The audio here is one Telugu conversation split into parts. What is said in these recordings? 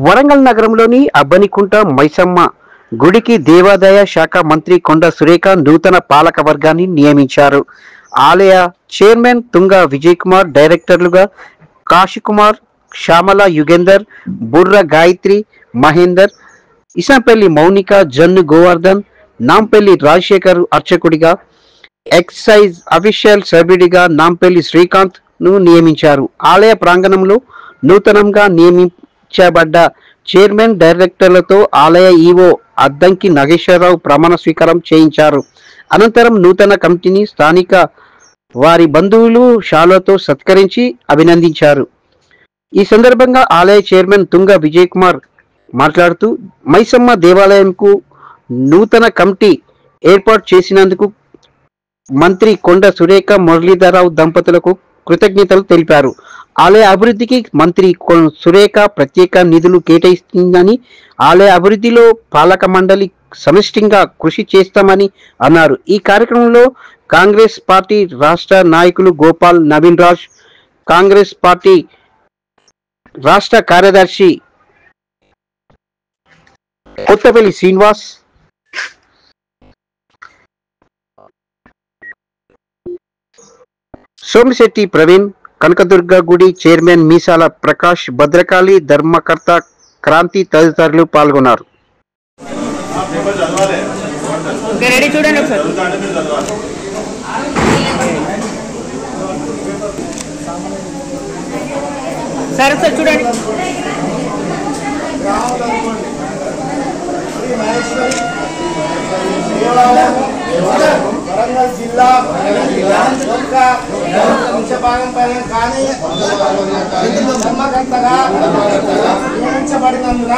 వరంగల్ నగరంలోని అబ్బనికుంట మైసమ్మ గుడికి దేవాదాయ శాఖ మంత్రి కొండ సురేఖ నూతన పాలక వర్గాన్ని నియమించారు. ఆలయ చైర్మన్ తుంగ విజయ్ కుమార్, డైరెక్టర్లుగా కాశీకుమార్, శ్యామల యుగేందర్, బుర్ర గాయత్రి, మహేందర్, ఇసంపల్లి మౌనిక, జన్ను గోవర్ధన్, నాంపల్లి రాజశేఖర్ అర్చకుడిగా, ఎక్సైజ్ అఫీషియల్ సభ్యుడిగా నాంపల్లి శ్రీకాంత్ ను నియమించారు. ఆలయ ప్రాంగణంలో నూతనంగా నియమించబడ్డ చైర్మన్, డైరెక్టర్లతో ఆలయ ఈవో అద్దంకి నాగేశ్వరరావు ప్రమాణ స్వీకారం చేయించారు. అనంతరం నూతన కమిటీని స్థానిక వారి బంధువులు శాలువాతో సత్కరించి అభినందించారు. ఈ సందర్భంగా ఆలయ చైర్మన్ తుంగ విజయ్ కుమార్ మాట్లాడుతూ, మైసమ్మ దేవాలయంకు నూతన కమిటీ ఏర్పాటు చేసినందుకు మంత్రి కొండ సురేఖ, మురళీధరరావు దంపతులకు కృతజ్ఞతలు తెలిపారు. ఆలయ అభివృద్ధికి మంత్రి సురేఖ ప్రత్యేక నిధులు కేటాయిస్తుందని, ఆలయ అభివృద్ధిలో పాలక మండలి సమిష్టిగా కృషి చేస్తామని అన్నారు. ఈ కార్యక్రమంలో కాంగ్రెస్ పార్టీ రాష్ట్ర నాయకులు గోపాల్, నవీన్ రాజ్, కాంగ్రెస్ పార్టీ రాష్ట్ర కార్యదర్శి కొత్తపల్లి శ్రీనివాస్, సోమిశెట్టి ప్రవీణ్, కనకదుర్గ గుడి చైర్మన్ మీసాల ప్రకాష్, భద్రకాళి ధర్మకర్త క్రాంతి తదితరులు పాల్గొన్నారు. చూడండి వరంగల్ జిల్లా యొక్క వంశపారం పైన కానీ ధర్మకర్తగా నియమించబడినందున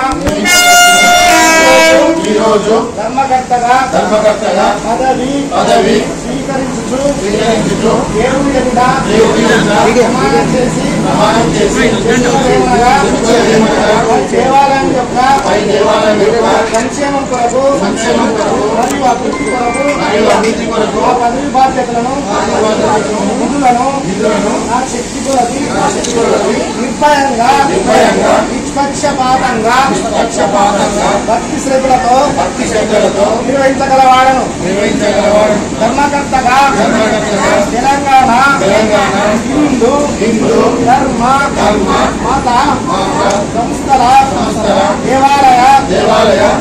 ఈరోజు ధర్మకర్తగా పదవి స్వీకరించుచు దేవుని ఎదుట ప్రమాణం చేసి దేవాలయం యొక్క సంక్షేమం కొరకు మరియు అభివృద్ధి కొరకు ఆ పదవి బాధ్యతలను నిధులను నా శక్తి కొలది నిర్భయంగా నిష్పక్షపాతంగా భక్తి శ్రద్ధలతో నిర్వహించగలవాడను. ధర్మకర్తగా తెలంగాణ హిందూ ధర్మ మత సంస్థల దేవాలయ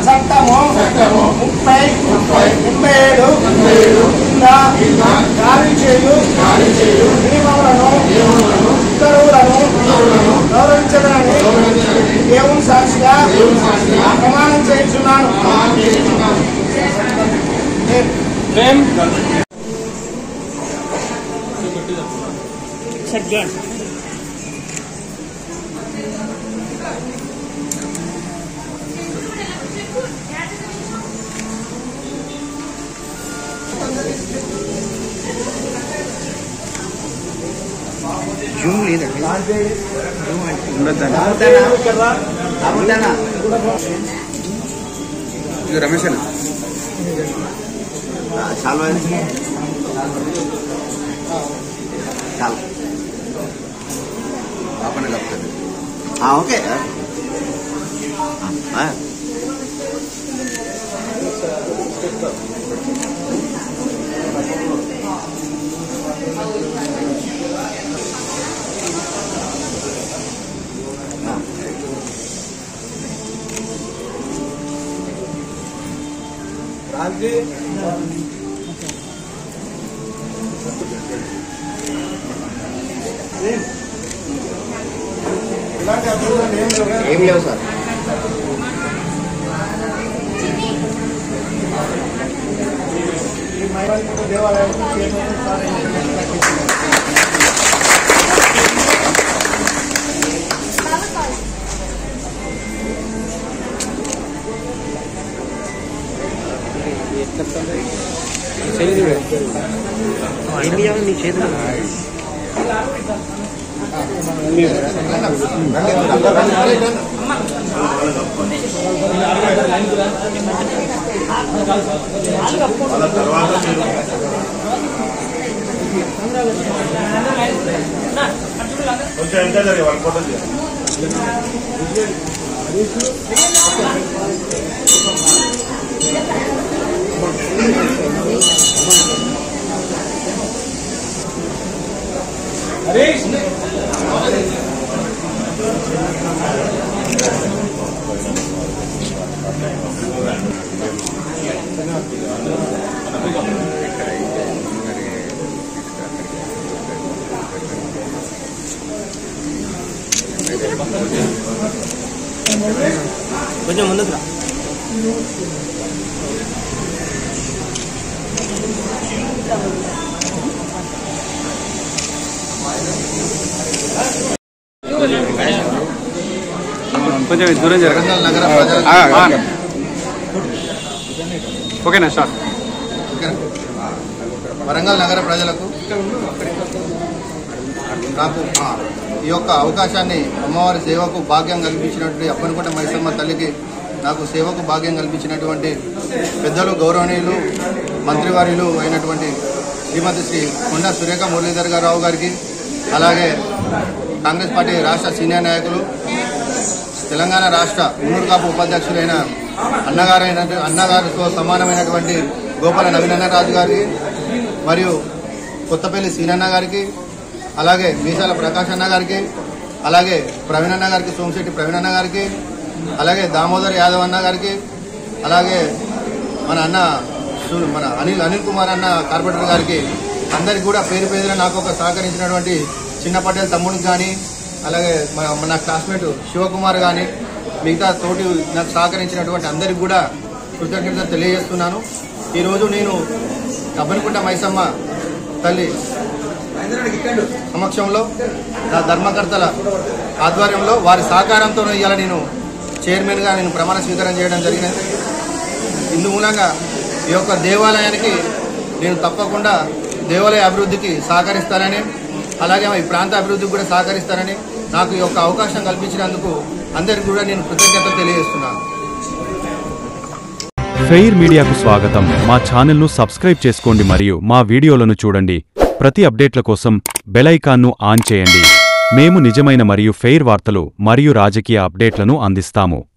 చట్టము 37 కింద జారీ చేయు నియమములను ఉత్తర్వులను గౌరవించదనని దేవుని సాక్షిగా ప్రమాణం చేయించున్నాను. రమేష్ చాలా ఓకే ఏం లేవు సార్. దేవాలయం నీ చేతులు కొంచెం ఎంత జరిగే వాళ్ళ ఫోటో కొంచెం ముందుకు రా. కొంచెం దూరం జరగదు. ఓకేనా సార్? వరంగల్ నగర ప్రజలకు నాకు ఈ యొక్క అవకాశాన్ని అమ్మవారి సేవకు భాగ్యం కల్పించినటువంటి అప్పనకోట మైసమ్మ తల్లికి నాకు సేవకు భాగ్యం కల్పించినటువంటి పెద్దలు గౌరవనీయులు మంత్రివర్యులు అయినటువంటి శ్రీమతి శ్రీ కొండా సురేఖ మురళీధర్ రావు గారికి, అలాగే కాంగ్రెస్ పార్టీ రాష్ట్ర సీనియర్ నాయకులు, తెలంగాణ రాష్ట్ర మున్నూరు కాపు ఉపాధ్యక్షులైన అన్నగారితో సమానమైనటువంటి గోపాల నవీనన్న రాజు గారికి, మరియు కొత్తపల్లి సీనన్న గారికి, అలాగే మీసాల ప్రకాష్ అన్న గారికి, అలాగే ప్రవీణన్న గారికి, సోమశెట్టి ప్రవీణన్న గారికి, అలాగే దామోదర్ యాదవ్ అన్న గారికి, అలాగే మన అనిల్ కుమార్ అన్న కార్పొరేటర్ గారికి, అందరికి కూడా పేరు పేరున నాకు ఒక సహకరించినటువంటి చిన్న పటేల్ తమ్ముడికి కానీ, అలాగే నా క్లాస్మేట్ శివకుమార్ కానీ, మిగతా తోటి నాకు సహకరించినటువంటి అందరికి కూడా కృతజ్ఞతలు తెలియజేస్తున్నాను. ఈరోజు నేను అబ్బనకుంట మైసమ్మ తల్లి సమక్షంలో నా ధర్మకర్తల ఆధ్వర్యంలో వారి సహకారంతో ఇవాళ నేను చైర్మన్గా నేను ప్రమాణ స్వీకారం చేయడం జరిగినది. ఇందుమూలంగా ఈ యొక్క దేవాలయానికి నేను తప్పకుండా దేవాలయ అభివృద్ధికి సహకరిస్తానని, అలాగే ఈ ప్రాంత అభివృద్ధికి కూడా సహకరిస్తానని, నాకు ఈ యొక్క అవకాశం కల్పించినందుకు అందరికీ కూడా నేను కృతజ్ఞతలు తెలియజేస్తున్నాను. ఫెయిర్ మీడియాకు స్వాగతం. మా ఛానల్ను సబ్స్క్రైబ్ చేసుకోండి మరియు మా వీడియోలను చూడండి. ప్రతి అప్డేట్ల కోసం బెల్ ఐకాన్ను ఆన్ చేయండి. మేము నిజమైన మరియు ఫెయిర్ వార్తలు మరియు రాజకీయ అప్డేట్లను అందిస్తాము.